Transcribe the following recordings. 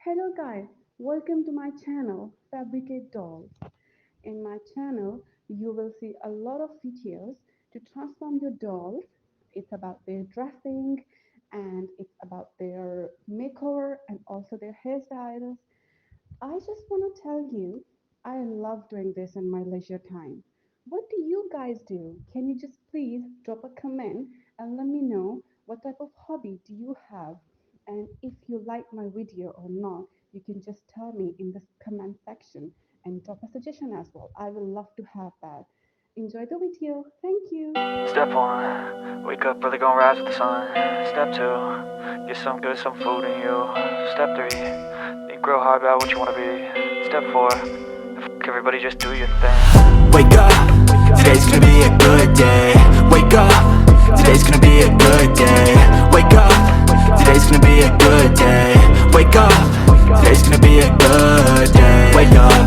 Hello guys, welcome to my channel Fabricate Dolls. In my channel, you will see a lot of videos to transform your dolls. It's about their dressing and it's about their makeover and also their hairstyles. I just want to tell you, I love doing this in my leisure time. What do you guys do? Can you just please drop a comment and let me know what type of hobby do you have? And if you like my video or not, you can just tell me in the comment section and drop a suggestion as well. I will love to have that. Enjoy the video. Thank you. Step one, wake up early, gonna rise with the sun. Step two, get some good, some food in you. Step three, think real hard about what you wanna be. Step four, everybody just do your thing. Wake up, today's gonna be a good day. Wake up, today's gonna be a good day. Wake up, today's gonna be a good day. Wake up, today's gonna be a good day. Wake up,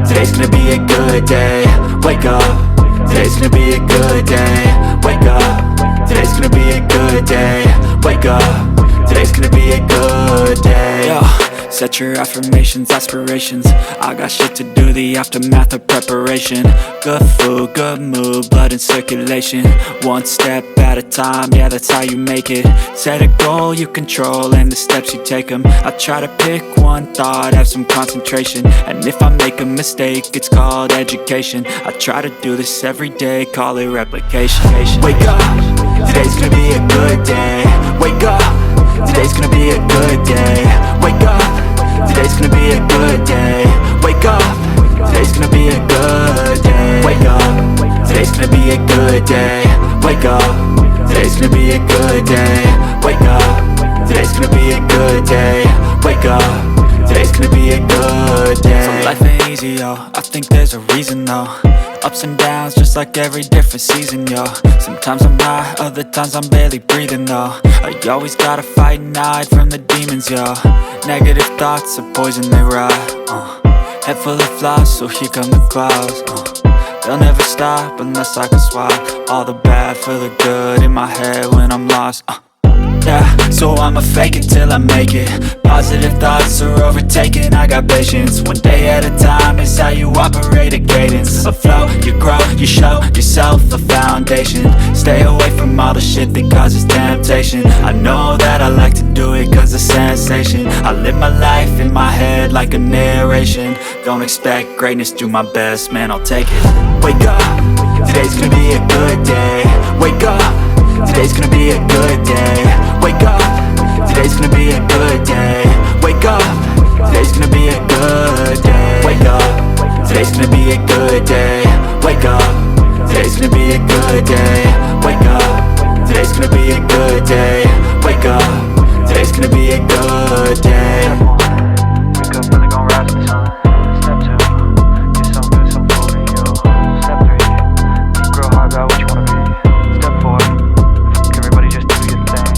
today's gonna be a good day. Wake up, today's gonna be a good day. Wake up, today's gonna be a good day. Wake up, today's gonna be a good day. Yo, set your affirmations, aspirations. I got shit to do, the aftermath of preparation. Good food, good mood, blood in circulation. One step at a time, yeah, that's how you make it. Set a goal you control and the steps you take them. I try to pick one thought, have some concentration. And if I make a mistake, it's called education. I try to do this every day, call it replication. Wake up, today's gonna be a good day. Wake up, today's gonna be a good day. Wake up, today's gonna be a good day. Wake up, today's gonna be a good day. Wake up, today's gonna be a good day. Wake up, today's gonna be a good day. Wake up, today's gonna be a good day. Wake up, today's gonna be a good day. So life ain't easy, yo, I think there's a reason though. Ups and downs, just like every different season, yo. Sometimes I'm high, other times I'm barely breathing, though. I always gotta fight and hide from the demons, yo. Negative thoughts are poison, they rot. Head full of flies, so here come the clouds. They'll never stop unless I can swap all the bad for the good in my head when I'm lost. Yeah, so I'ma fake it till I make it. Positive thoughts are overtaken, I got patience. One day at a time is how you operate a cadence. A flow, you grow, you show yourself a foundation. Stay away from all the shit that causes temptation. I know that I like to do it cause it's sensation. I live my life in my head like a narration. Don't expect greatness, do my best, man, I'll take it. Wake up, today's gonna be a good day. Wake up, today's gonna be a good day. Wake up, today's gonna be a good day. Wake up, today's gonna be a good day. Wake up, today's gonna be a good day. Wake up, today's gonna be a good day. Wake up, today's gonna be a good day. Wake up, today's gonna be a good day. Wake up early, gonna rise with the sun. Step two, get some good, some food in you. Step three, think real hard about what you wanna be. Step four, everybody just do your thing.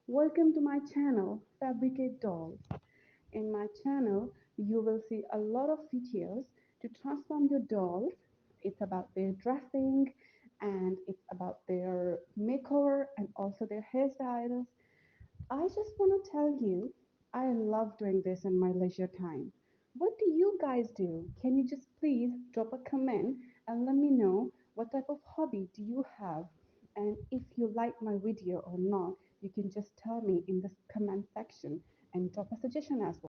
Welcome to my channel, Fabricate Dolls. In my channel, you will see a lot of videos to transform your dolls. It's about their dressing and it's about their makeover and also their hairstyles. I just want to tell you, I love doing this in my leisure time. What do you guys do? Can you just please drop a comment and let me know what type of hobby do you have? And if you like my video or not, you can just tell me in the comment section and drop a suggestion as well.